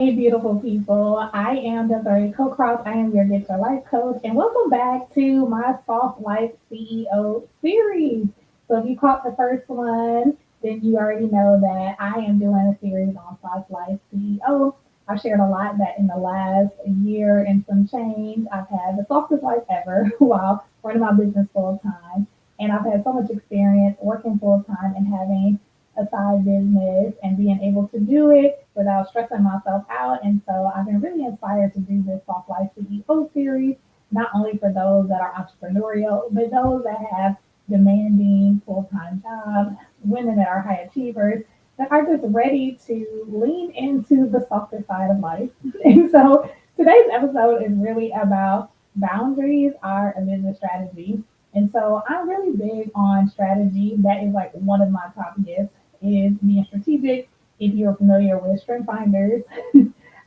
Hey, beautiful people. I am Desiree Cocroft. I am your Get Your Life coach, and welcome back to my Soft Life CEO series. So, if you caught the first one, then you already know that I am doing a series on Soft Life CEO. I've shared a lot that in the last year and some change, I've had the softest life ever while running my business full time. And I've had so much experience working full time and having a side business and being able to do it without stressing myself out. And so I've been really inspired to do this Soft Life CEO series, not only for those that are entrepreneurial, but those that have demanding full-time jobs, women that are high achievers, that are just ready to lean into the softer side of life. And so today's episode is really about boundaries are a business strategy. And so I'm really big on strategy. That is like one of my top gifts is being strategic. If you're familiar with strength finders,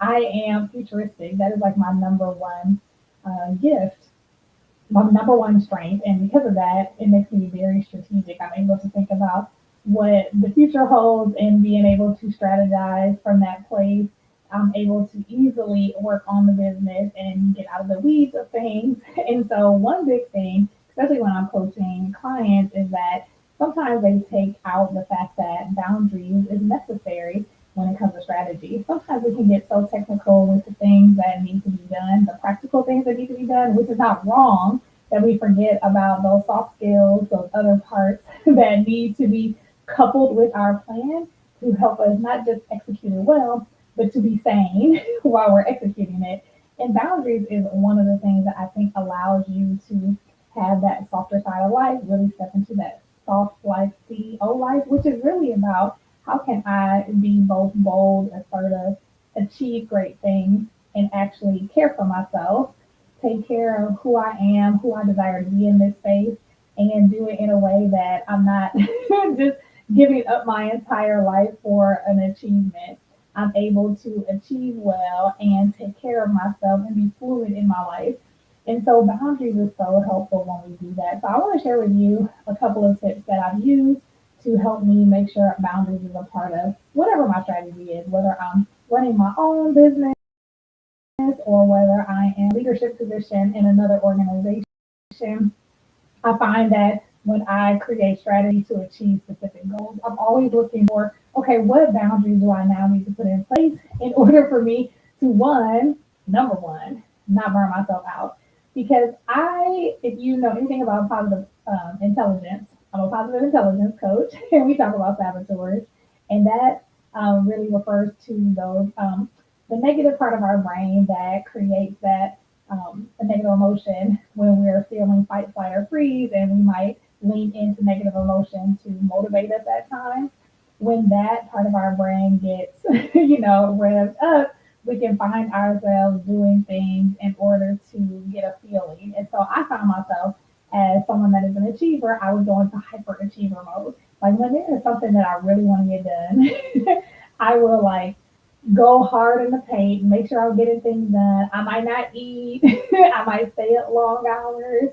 I am futuristic. That is like my number one gift, my number one strength. And because of that, it makes me very strategic. I'm able to think about what the future holds and being able to strategize from that place. I'm able to easily work on the business and get out of the weeds of things. And so, one big thing, especially when I'm coaching clients, is that sometimes they take out the fact that boundaries is necessary when it comes to strategy. Sometimes we can get so technical with the things that need to be done, the practical things that need to be done, which is not wrong, that we forget about those soft skills, those other parts that need to be coupled with our plan to help us not just execute it well, but to be sane while we're executing it. And boundaries is one of the things that I think allows you to have that softer side of life, really step into that soft life CEO life, which is really about how can I be both bold, assertive, achieve great things, and actually care for myself, take care of who I am, who I desire to be in this space, and do it in a way that I'm not just giving up my entire life for an achievement. I'm able to achieve well and take care of myself and be fluid in my life. And so boundaries is so helpful when we do that. So I want to share with you a couple of tips that I've used to help me make sure boundaries is a part of whatever my strategy is, whether I'm running my own business or whether I am in a leadership position in another organization. I find that when I create strategy to achieve specific goals, I'm always looking for, okay, what boundaries do I now need to put in place in order for me to number one, not burn myself out. Because if you know anything about positive intelligence, I'm a positive intelligence coach, and we talk about saboteurs, and that really refers to those the negative part of our brain that creates that a negative emotion when we're feeling fight, flight, or freeze, and we might lean into negative emotion to motivate us at times. When that part of our brain gets, revved up, we can find ourselves doing things in order to get a feeling. And so I found myself as someone that is an achiever, I would go into hyperachiever mode. Like when there is something that I really want to get done, I will like go hard in the paint, make sure I'm getting things done. I might not eat, I might stay up long hours,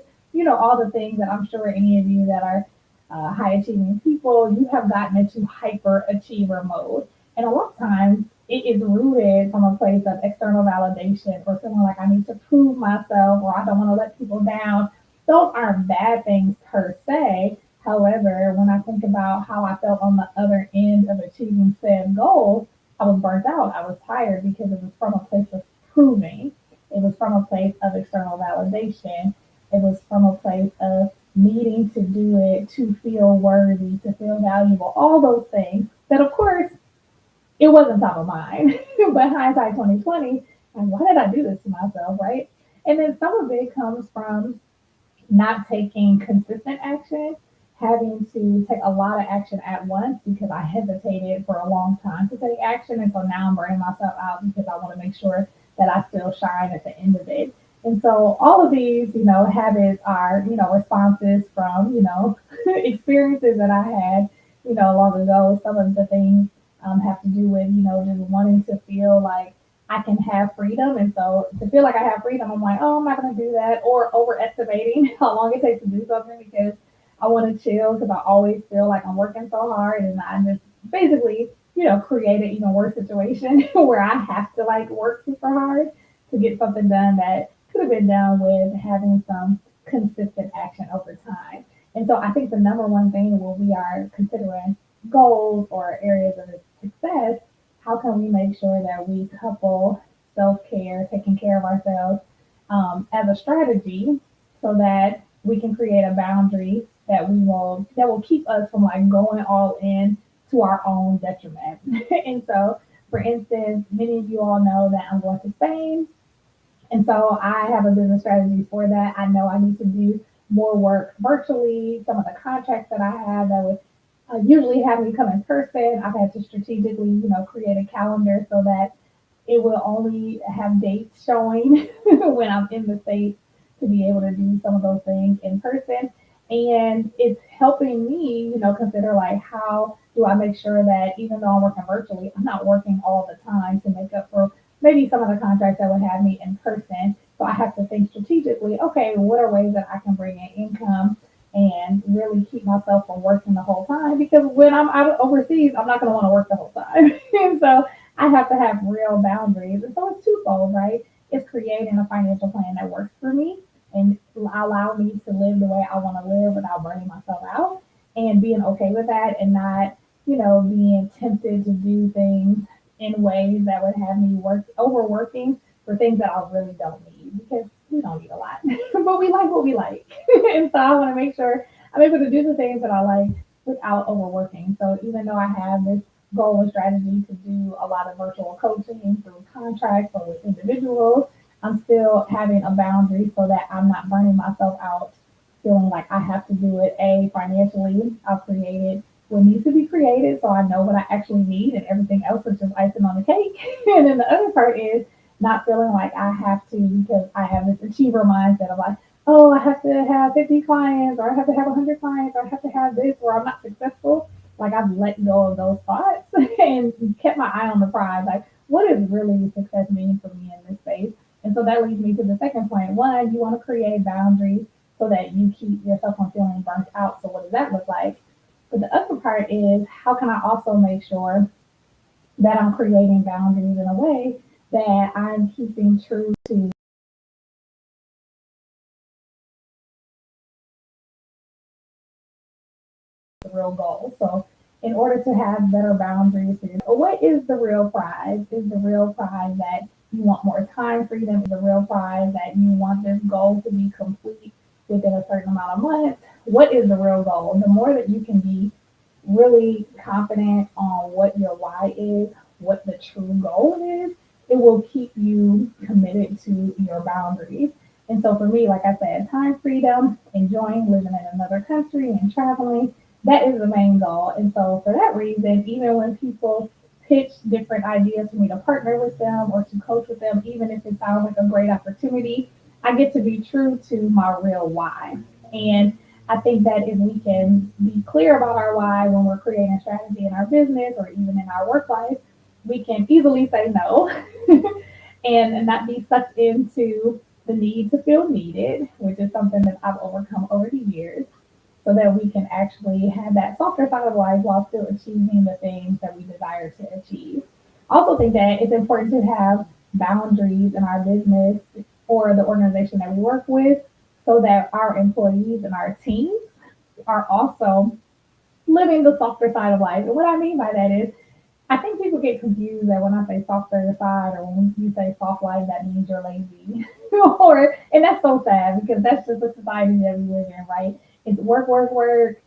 all the things that I'm sure any of you that are high achieving people, you have gotten into hyper achiever mode. And a lot of times it is rooted from a place of external validation or feeling like I need to prove myself or I don't want to let people down. Those aren't bad things per se. However, when I think about how I felt on the other end of achieving said goal, I was burnt out. I was tired because it was from a place of proving. It was from a place of external validation. It was from a place of needing to do it to feel worthy, to feel valuable, all those things that, of course, it wasn't top of mind. But hindsight 2020, and why did I do this to myself, right? And then some of it comes from not taking consistent action, having to take a lot of action at once because I hesitated for a long time to take action. And so now I'm burning myself out because I want to make sure that I still shine at the end of it. And so all of these, habits are, responses from, experiences that I had, long ago. Some of the things have to do with, just wanting to feel like I can have freedom. And so to feel like I have freedom, I'm like, oh, I'm not going to do that, or overestimating how long it takes to do something because I want to chill because I always feel like I'm working so hard and I just basically, create an even worse situation where I have to like work super hard to get something done that could have been done with having some consistent action over time. And so I think the number one thing when we are considering goals or areas of success, how can we make sure that we couple self care, taking care of ourselves, as a strategy, so that we can create a boundary that will keep us from like going all in to our own detriment. And so, for instance, many of you all know that I'm going to Spain, and so I have a business strategy for that. I know I need to do more work virtually. Some of the contracts that I have that would usually have me come in person, I've had to strategically, create a calendar so that it will only have dates showing when I'm in the States to be able to do some of those things in person. And it's helping me, consider like how do I make sure that even though I'm working virtually, I'm not working all the time to make up for maybe some of the contracts that would have me in person. So I have to think strategically, okay, what are ways that I can bring in income and really keep myself from working the whole time? Because when I'm out overseas, I'm not going to want to work the whole time. And so I have to have real boundaries. And so it's twofold, right? It's creating a financial plan that works for me and allow me to live the way I want to live without burning myself out, and being okay with that and not, being tempted to do things in ways that would have me overworking for things that I really don't need, because we don't need a lot, but we like what we like. And so I want to make sure I'm able to do the things that I like without overworking. So even though I have this goal and strategy to do a lot of virtual coaching through contracts or with individuals, I'm still having a boundary so that I'm not burning myself out, feeling like I have to do it. A, financially, I've created what needs to be created so I know what I actually need, and everything else is just icing on the cake. And then the other part is not feeling like I have to, because I have this achiever mindset of like, oh, I have to have 50 clients, or I have to have 100 clients, or I have to have this, or I'm not successful. Like, I've let go of those thoughts and kept my eye on the prize. Like, what is really success mean for me in this space? And so that leads me to the second point. One, you want to create boundaries so that you keep yourself from feeling burnt out. So what does that look like? But the other part is, how can I also make sure that I'm creating boundaries in a way that I'm keeping true to the real goal? So in order to have better boundaries for yourself, what is the real prize? Is the real prize that you want more time freedom? Is the real prize that you want this goal to be complete within a certain amount of months? What is the real goal? The more that you can be really confident on what your why is, what the true goal is, it will keep you committed to your boundaries. And so for me, like I said, time freedom, enjoying living in another country and traveling, that is the main goal. And so for that reason, even when people pitch different ideas for me to partner with them or to coach with them, even if it sounds like a great opportunity, I get to be true to my real why. And I think that if we can be clear about our why when we're creating a strategy in our business or even in our work life, we can easily say no and not be sucked into the need to feel needed, which is something that I've overcome over the years, so that we can actually have that softer side of life while still achieving the things that we desire to achieve. I also think that it's important to have boundaries in our business or the organization that we work with, so that our employees and our teams are also living the softer side of life. And what I mean by that is, I think people get confused that when I say softer side or when you say soft life, that means you're lazy. And that's so sad because that's just the society that we live in, right? It's work, work, work.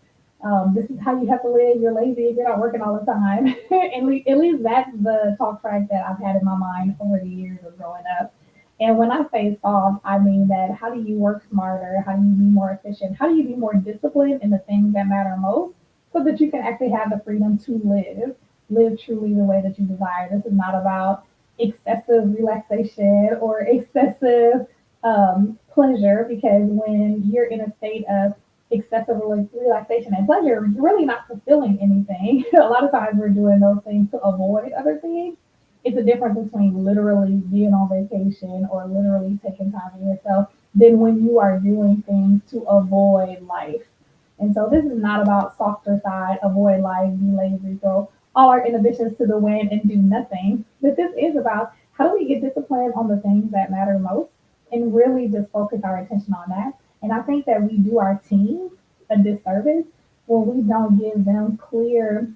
This is how you have to live. You're lazy if you're not working all the time. At least that's the talk track that I've had in my mind over the years of growing up. And when I say soft, I mean that how do you work smarter? How do you be more efficient? How do you be more disciplined in the things that matter most so that you can actually have the freedom to live truly the way that you desire. This is not about excessive relaxation or excessive pleasure, because when you're in a state of excessive relaxation and pleasure, you're really not fulfilling anything. A lot of times we're doing those things to avoid other things. It's a difference between literally being on vacation or literally taking time for yourself than when you are doing things to avoid life. And so this is not about softer side, avoid life, be lazy. So all our inhibitions to the wind and do nothing. But this is about how do we get disciplined on the things that matter most and really just focus our attention on that. And I think that we do our teams a disservice when we don't give them clear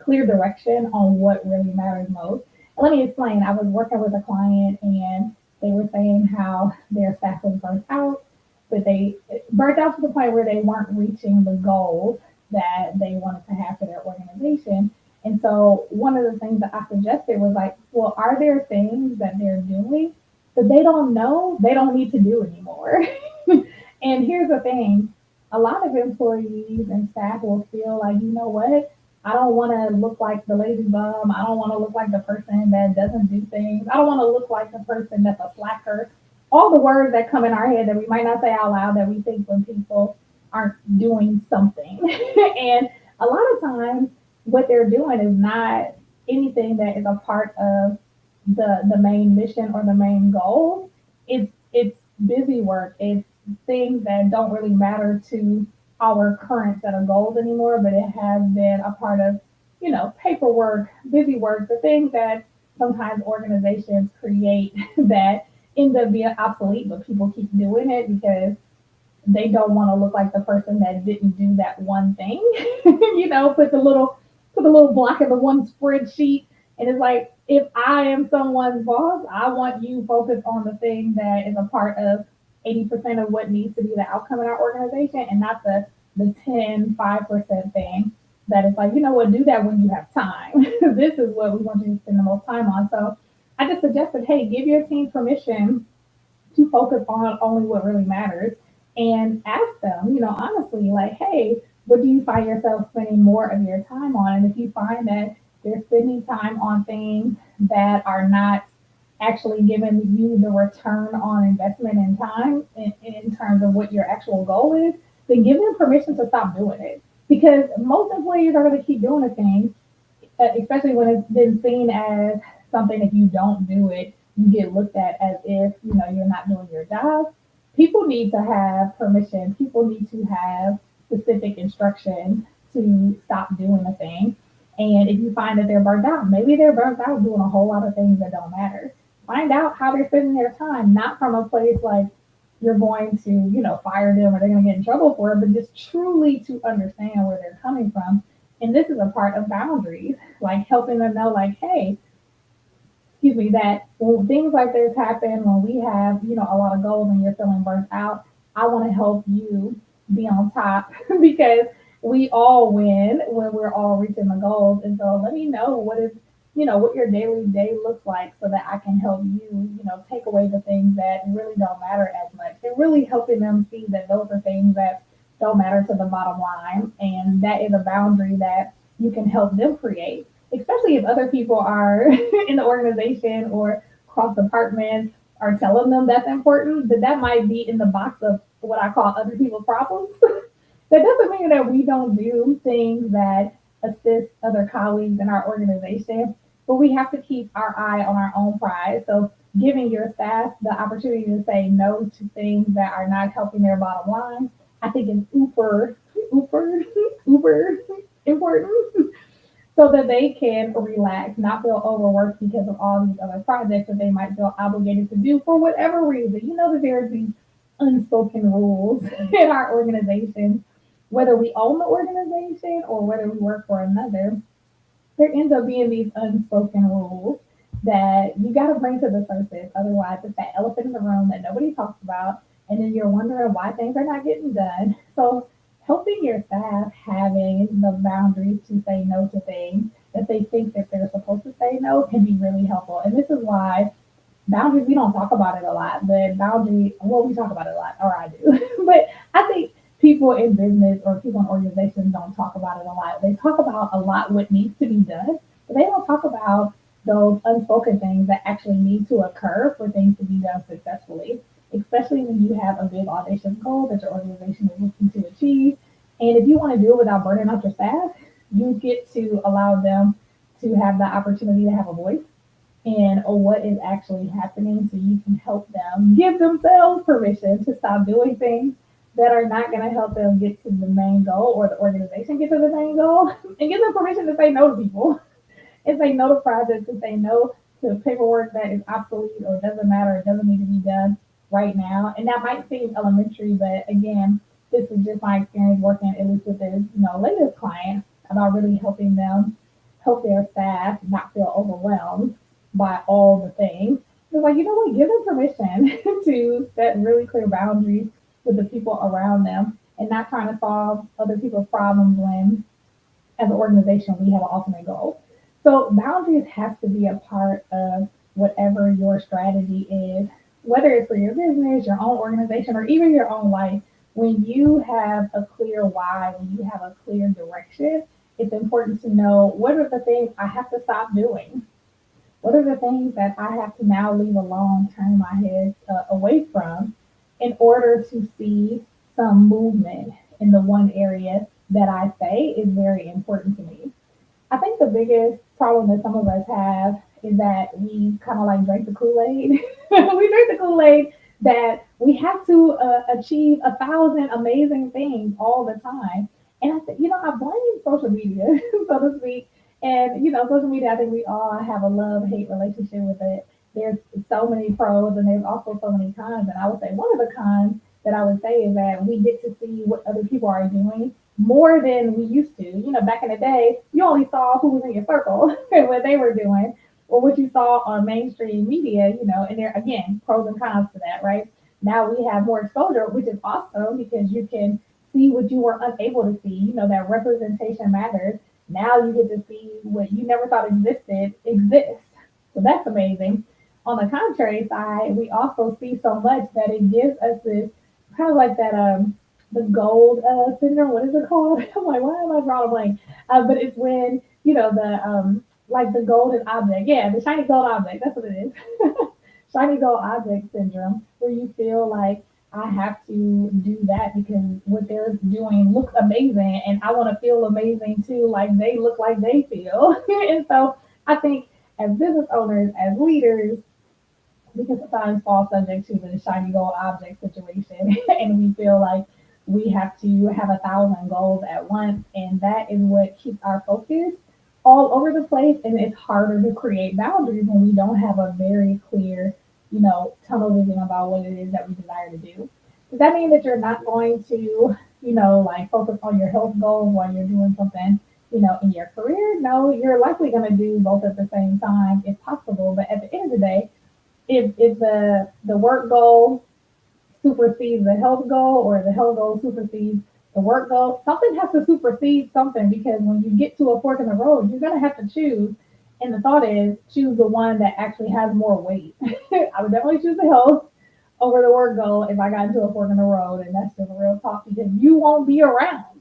direction on what really matters most. And let me explain. I was working with a client and they were saying how their staff was burnt out, but they burnt out to the point where they weren't reaching the goals that they wanted to have for their organization. And so one of the things that I suggested was like, well, are there things that they're doing that they don't know they don't need to do anymore? And here's the thing, a lot of employees and staff will feel like, you know what? I don't want to look like the lazy bum. I don't want to look like the person that doesn't do things. I don't want to look like the person that's a slacker. All the words that come in our head that we might not say out loud that we think when people aren't doing something. And a lot of times, what they're doing is not anything that is a part of the main mission or the main goal. It's busy work. It's things that don't really matter to our current set of goals anymore, but it has been a part of, paperwork, busy work, the things that sometimes organizations create that end up being obsolete, but people keep doing it because they don't want to look like the person that didn't do that one thing. Put the little block in the one spreadsheet. And it's like, if I am someone's boss, I want you focused on the thing that is a part of 80% of what needs to be the outcome in our organization and not the 5% thing that is like, you know what, do that when you have time. This is what we want you to spend the most time on. So I just suggested, hey, give your team permission to focus on only what really matters and ask them, honestly, like, hey, what do you find yourself spending more of your time on? And if you find that they're spending time on things that are not actually giving you the return on investment in time in terms of what your actual goal is, then give them permission to stop doing it. Because most employees are going to keep doing a thing, especially when it's been seen as something. If you don't do it, you get looked at as if you're not doing your job. People need to have permission. People need to have specific instructions to stop doing a thing. And if you find that they're burnt out, maybe they're burnt out doing a whole lot of things that don't matter. Find out how they're spending their time, not from a place like you're going to, fire them or they're going to get in trouble for it, but just truly to understand where they're coming from. And this is a part of boundaries, like helping them know, like, hey, excuse me, that when things like this happen, when we have, a lot of goals and you're feeling burnt out, I want to help you be on top because we all win when we're all reaching the goals. And so let me know what your daily day looks like so that I can help you, take away the things that really don't matter as much. And really helping them see that those are things that don't matter to the bottom line. And that is a boundary that you can help them create, especially if other people are in the organization or cross departments are telling them that's important, but that might be in the box of what I call other people's problems. That doesn't mean that we don't do things that assist other colleagues in our organization, but we have to keep our eye on our own pride. So giving your staff the opportunity to say no to things that are not helping their bottom line, I think is uber important so that they can relax, not feel overworked because of all these other projects that they might feel obligated to do for whatever reason. You know that there's these unspoken rules in our organization, whether we own the organization or whether we work for another. There ends up being these unspoken rules that you got to bring to the surface. Otherwise, it's that elephant in the room that nobody talks about, and then you're wondering why things are not getting done. So helping your staff having the boundaries to say no to things that they think that they're supposed to say no can be really helpful. And this is why boundaries, we don't talk about it a lot, but well, we talk about it a lot, or I do. But I think people in business or people in organizations don't talk about it a lot. They talk about a lot what needs to be done, but they don't talk about those unspoken things that actually need to occur for things to be done successfully, especially when you have a big audacious goal that your organization is looking to achieve. And if you want to do it without burning out your staff, you get to allow them to have the opportunity to have a voice and what is actually happening so you can help them give themselves permission to stop doing things that are not going to help them get to the main goal or the organization get to the main goal, and give them permission to say no to people and say no to projects and say no to paperwork that is obsolete or doesn't matter, it doesn't need to be done right now. And that might seem elementary, but again, this is just my experience working at least with this, latest client about really helping them help their staff not feel overwhelmed by all the things. It's like, what, give them permission to set really clear boundaries with the people around them and not trying to solve other people's problems when as an organization, we have an ultimate goal. So boundaries have to be a part of whatever your strategy is, whether it's for your business, your own organization, or even your own life. When you have a clear why, when you have a clear direction, it's important to know what are the things I have to stop doing. What are the things that I have to now leave alone, turn my head away from in order to see some movement in the one area that I say is very important to me? I think the biggest problem that some of us have is that we kind of like drink the Kool Aid. We drink the Kool Aid that we have to achieve 1,000 amazing things all the time. And I think, I blame social media, so to speak. And, social media, I think we all have a love hate relationship with it. There's so many pros and there's also so many cons. And I would say one of the cons that I would say is that we get to see what other people are doing more than we used to. Back in the day, you only saw who was in your circle and what they were doing, or what you saw on mainstream media, and there again, pros and cons to that, right? Now we have more exposure, which is awesome because you can see what you were unable to see. That representation matters. Now you get to see what you never thought existed exists. So that's amazing. On the contrary side, we also see so much that it gives us this kind of like that the gold syndrome. What is it called? I'm like, why am I drawing a blank? But it's when the like the golden object. Yeah, the shiny gold object. That's what it is. Shiny gold object syndrome, where you feel like I have to do that because what they're doing looks amazing, and I want to feel amazing too, like they look like they feel. And so I think as business owners, as leaders, we can sometimes fall subject to the shiny gold object situation and we feel like we have to have 1,000 goals at once, and that is what keeps our focus all over the place, and it's harder to create boundaries when we don't have a very clear tunnel vision about what it is that we desire to do. Does that mean that you're not going to like focus on your health goals while you're doing something in your career? No, you're likely going to do both at the same time if possible, but at the end of the day, if the work goal supersedes the health goal or the health goal supersedes the work goal, something has to supersede something because when you get to a fork in the road, you're gonna have to choose. And the thought is choose the one that actually has more weight. I would definitely choose the health over the work goal if I got into a fork in the road, and that's just a real talk because you won't be around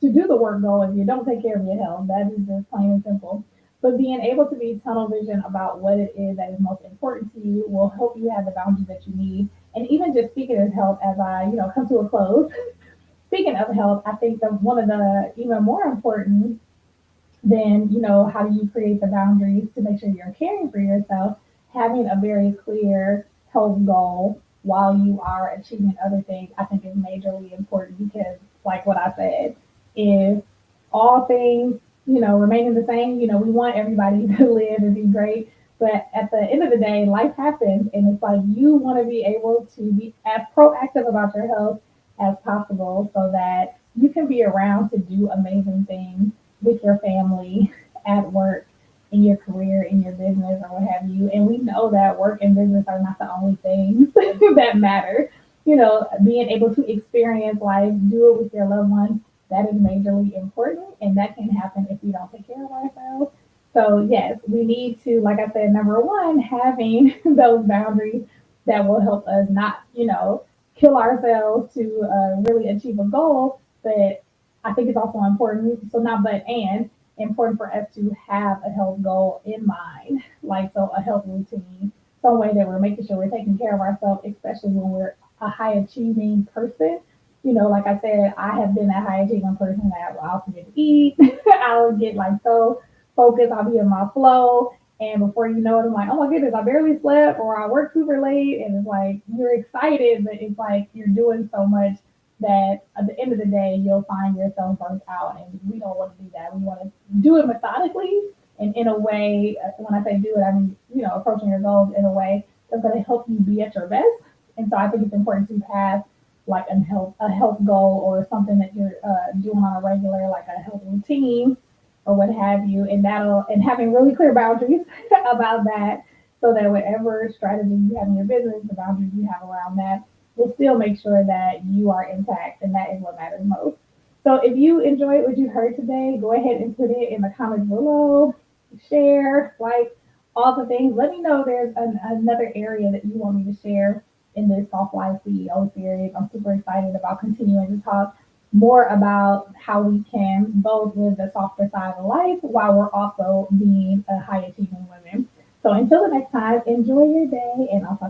to do the work goal if you don't take care of your health. That is just plain and simple. But being able to be tunnel vision about what it is that is most important to you will help you have the boundaries that you need. And even just speaking of health, as I come to a close, speaking of health, I think that one of the even more important then how do you create the boundaries to make sure you're caring for yourself? Having a very clear health goal while you are achieving other things, I think is majorly important because, like what I said, if all things remaining the same, we want everybody to live and be great. But at the end of the day, life happens, and it's like you want to be able to be as proactive about your health as possible so that you can be around to do amazing things with your family, at work, in your career, in your business, or what have you. And we know that work and business are not the only things that matter. Being able to experience life, do it with your loved ones, that is majorly important. And that can happen if we don't take care of ourselves. So, yes, we need to, like I said, number one, having those boundaries that will help us not, kill ourselves to really achieve a goal, but I think it's also important, so not but and important for us to have a health goal in mind, like so a health routine, some way that we're making sure we're taking care of ourselves, especially when we're a high achieving person. Like I said, I have been that high achieving person that I'll forget to eat. I'll get like so focused, I'll be in my flow. And before you know it, I'm like, oh my goodness, I barely slept or I worked super late. And it's like, you're excited, but it's like you're doing so much that at the end of the day you'll find yourself burnt out, and we don't want to do that. We want to do it methodically and in a way. When I say do it, I mean approaching your goals in a way that's going to help you be at your best. And so I think it's important to have like a health goal or something that you're doing on a regular, like a health routine or what have you, and having really clear boundaries about that, so that whatever strategy you have in your business, the boundaries you have around that will still make sure that you are intact, and that is what matters most. So if you enjoyed what you heard today, go ahead and put it in the comments below, share, like all the things. Let me know if there's another area that you want me to share in this Soft Life CEO series. I'm super excited about continuing to talk more about how we can both live the softer side of life while we're also being a high achieving women. So until the next time, enjoy your day, and I'll talk